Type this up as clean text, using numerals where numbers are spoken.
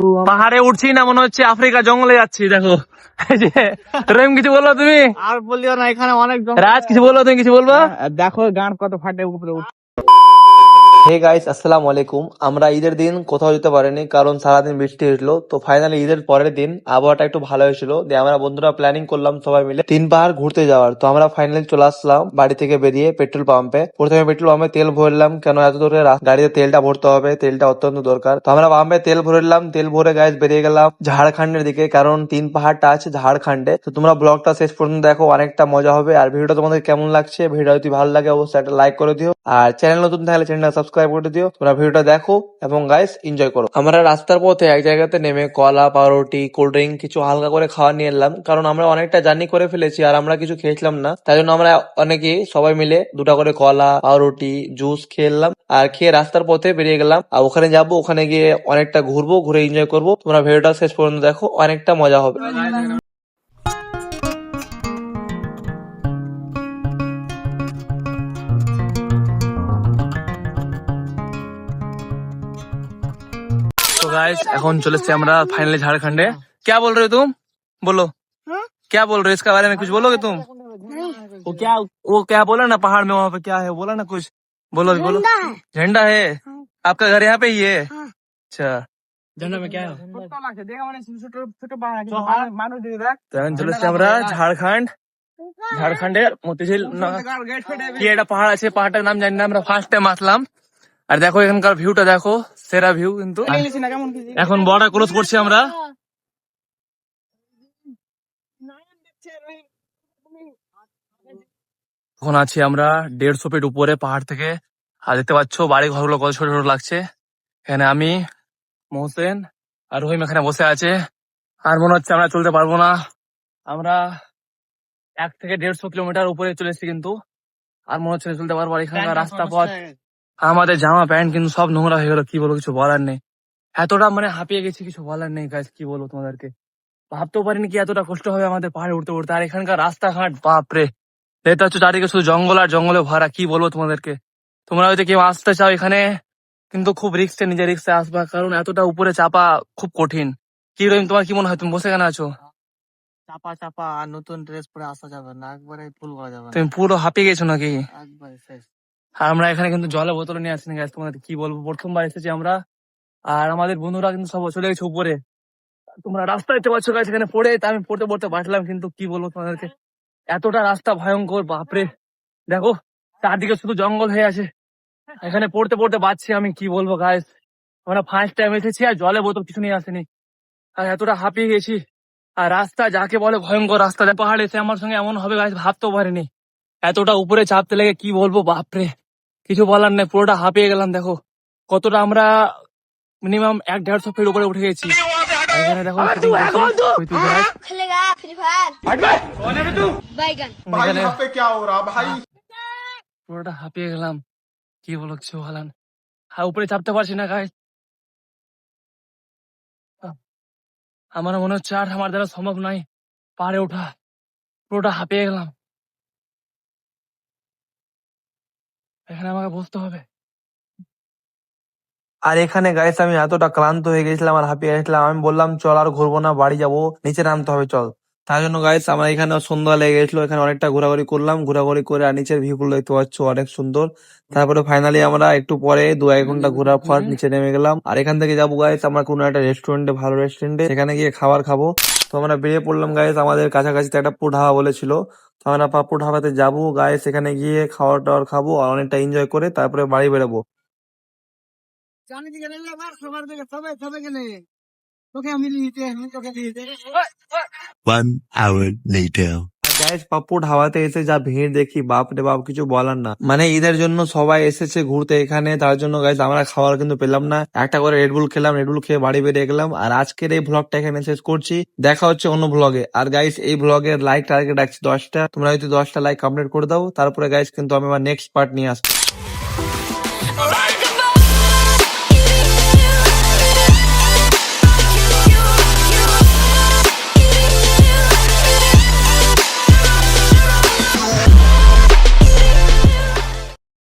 পাহাড়ে উঠছি না, মনে হচ্ছে আফ্রিকা জঙ্গলে যাচ্ছি। দেখো এই যে রহিম, কিছু বলবো তুমি? আর বলিও না, এখানে অনেক রাজ, কিছু বলবো তুমি? কিছু বলবো? দেখো গান কত ফাটে উপরে উঠছে। হে গাইস, আসসালামু আলাইকুম। আমরা ঈদের দিন কোথাও যেতে পারিনি, কারণ সারাদিন বৃষ্টি হয়েছিল। তো ফাইনালি ঈদের পরের দিন আবহাওয়াটা একটু ভালো হয়েছিল, দিয়ে আমরা বন্ধুরা প্ল্যানিং করলাম সবাই মিলে 3 পাহাড় ঘুরতে যাওয়ার। তো আমরা ফাইনালি চলে আসলাম বাড়ি থেকে বেরিয়ে পেট্রোল পাম্পে। প্রথমে পেট্রোল পাম্পে তেল ভরলাম, কেন এত দূরে গাড়িতে তেলটা ভরতে হবে, তেলটা অত্যন্ত দরকার। তো আমরা পাম্পে তেল ভরলাম, তেল ভরে গাইস বেরিয়ে গেলাম ঝাড়খণ্ডের দিকে, কারণ 3 পাহাড়টা আছে ঝাড়খণ্ডে। তো তোমরা ব্লগটা শেষ পর্যন্ত দেখো, অনেকটা মজা হবে। আর ভিডিওটা তোমাদের কেমন লাগছে, ভিডিও যদি ভালো লাগে অবশ্যই একটা লাইক করে দিও, আর চ্যানেল নতুন থাকলে চ্যানেলটা সাবস্ক্রাইব করে দিও। তোমরা ভিডিওটা দেখো এবং গাইস এনজয় করো। আমরা রাস্তার পথে এক জায়গাতে নেমে কলা, পাউরুটি, কোল্ড ড্রিঙ্ক কিছু হালকা করে খাওয়া নিয়ে এলাম, কারণ আমরা অনেকটা জার্নি করে ফেলেছি আর আমরা কিছু খেয়েছিলাম না। তাই জন্য আমরা অনেকেই সবাই মিলে 2টা করে কলা, পাউরুটি, জুস খেয়ে এলাম। আর খেয়ে রাস্তার পথে বেরিয়ে গেলাম, আর ওখানে যাবো, ওখানে গিয়ে অনেকটা ঘুরবো, ঘুরে এনজয় করবো। তোমরা ভিডিওটা শেষ পর্যন্ত দেখো, অনেকটা মজা হবে। तो गाइस এখন চলে এসেছি আমরা फाइनली झारखंडे। क्या बोल रहे हो तुम? बोलो क्या बोल रहे हो, इसके बारे में कुछ बोलोगे तुम? वो क्या बोला ना पहाड़ में, वहाँ पे क्या है बोला ना कुछ, बोलो अभी बोलो। झंडा है? आपका घर यहाँ पे ही है? अच्छा, झंडा में क्या है? তো এখন চলে এসেছি আমরা ঝাড়খণ্ড, ঝাড়খণ্ডের মতিঝিল কি একটা পাহাড় আছে, পাহাড়টার নাম জানি না, আমরা ফার্স্ট টাইম আসলাম। আর দেখো এখানকার ভিউটা দেখো, সেরা ভিউ কিন্তু। এখন বর্ডার ক্রস করছি আমরা। এখন আছি আমরা 150 ফিট উপরে পাহাড় থেকে। আর দেখতে পাচ্ছ বাড়ি ঘরগুলো কত ছোট ছোট লাগছে। এখানে আমি, মোহসেন আর রহিম এখানে বসে আছে। আর মনে হচ্ছে আমরা চলতে পারবো না। আমরা 1 থেকে 150 কিলোমিটার উপরে চলে এসেছি, কিন্তু আর মনে হচ্ছে না চলতে পারবো। আর এখানকার রাস্তা পথ, আমাদের জামা প্যান্ট কিন্তু সব নোংরা হয়ে গেল, কি বলবো, কিছু বলার নেই। এতটা মানে হাঁপিয়ে গেছি, কিছু বলার নেই গাইস, কি বলবো তোমাদেরকে। ভাবতেও পারিনি কি এতটা কষ্ট হবে আমাদের পাহাড়ে উঠতে উঠতে। আর এখানকার রাস্তাঘাট বাপরে, দেখতে হচ্ছে চারিদিকে শুধু জঙ্গল আর জঙ্গলে ভরা, কি বলবো তোমাদেরকে। তোমরা হয়তো কেউ আসতে চাও এখানে, কিন্তু খুব রিস্কে, নিজের রিস্কে আসবা, কারণ এতটা উপরে চাপা খুব কঠিন। কি রহিম, তোমার কি মনে হয়, তুমি বসে কেন আছো? চাপা চাপা, আর নতুন ড্রেস পরে আসা যাবে না, একবারে ফুল করা যাবে না, তুমি পুরো হাঁপিয়ে গেছো নাকি? একবারে শেষ। আর আমরা এখানে কিন্তু জলের বোতল নিয়ে আসিনি গাইস, তোমাদের কি বলবো, প্রথমবার এসেছি আমরা। আর আমাদের বন্ধুরা কিন্তু সব চলে গেছে উপরে। তোমরা রাস্তা দেখতে পাচ্ছ গাইস, এখানে পড়ে, তা আমি পড়তে পড়তে বাঁচলাম, কিন্তু কি বলবো তোমাদেরকে, এতটা রাস্তা ভয়ঙ্কর বাপরে। দেখো চারদিকে শুধু জঙ্গল হয়ে আছে, এখানে পড়তে পড়তে বাঁচছি আমি, কি বলবো গাইস। আমরা ফার্স্ট টাইম এসেছি আর জলে বোতল কিছু নিয়ে আসেনি, আর এতটা হাঁপিয়ে গেছি। আর রাস্তা যাকে বলে ভয়ঙ্কর রাস্তা, পাহাড়ে এসে আমার সঙ্গে এমন হবে গাইস ভাবতেও পারিনি। এতটা উপরে চাপতে লেগে কি বলবো বাপরে, কিছু বলার নেই, পুরোটা হাঁপিয়ে গেলাম। দেখো কতটা আমরা মিনিমাম 150 ফিট উপরে উঠে গেছি। এখানে দেখো পুরোটা হাঁপিয়ে গেলাম, কি বলো, কিছু বলার। হ্যাঁ, উপরে চাপতে পারছি না গাইস, আমার মনে হচ্ছে আর আমার দ্বারা সম্ভব নয় পাহাড়ে ওঠা, পুরোটা হাঁপিয়ে গেলাম। এখানে আমাকে বসতে হবে। আর এখানে গাইস আমি এতটা ক্লান্ত হয়ে গেছিলাম আর হাঁপিয়ে গেছিলাম, আমি বললাম চল আর ঘুরবো না, বাড়ি যাবো, নিচে নামতে হবে চল। তার জন্য গাইস আমার এখানে সন্ধ্যা লেগে গেছিল, এখানে অনেকটা ঘোরাঘুরি করলাম, ঘোরাঘুরি করে আর নিচের ভিউ গুলো দেখতে পাচ্ছ অনেক সুন্দর। তারপরে ফাইনালি আমরা একটু পরে 2-1 ঘন্টা ঘোরার পর নিচে নেমে গেলাম। আর এখান থেকে যাবো গাইস আমরা কোনো একটা রেস্টুরেন্টে, ভালো রেস্টুরেন্টে, সেখানে গিয়ে খাবার খাবো। তো আমরা বেরিয়ে পড়লাম গাইস, আমাদের কাছাকাছি একটা পাপ্পু ধাবা বলেছিল, তো আমরা পাপ্পু ধাবাতে যাবো গাইস, সেখানে গিয়ে খাবার টাবার খাবো আর অনেকটা এনজয় করে তারপরে বাড়ি বেরোবো। জানি দিকে নেলে আবার সবার দিকে সবাই সবাই গেলে তোকে আমি নিতে, আমি তোকে দিতে। 1 hour later. গাইস পাপ্পু ধাবাতে এসে যা ভিড় দেখি, বাপ রে বাপ, কিছু বলার না। মানে ঈদের জন্য সবাই এসেছে ঘুরতে এখানে, তার জন্য গাইস আমরা খাবার কিন্তু পেলাম না। একটা করে রেডবুল খেলাম, রেডবুল খেয়ে বাড়ি বেরিয়ে গেলাম। আর আজকের এই ভ্লগটা এখানে শেষ করছি, দেখা হচ্ছে অন্য ভ্লগে। আর গাইস এই ভ্লগের লাইক টার্গেট রাখছি 10টা, তোমরা যদি 10টা লাইক কমপ্লিট করে দাও, তারপরে গাইস কিন্তু আমি আমার নেক্সট পার্ট নিয়ে আসবো।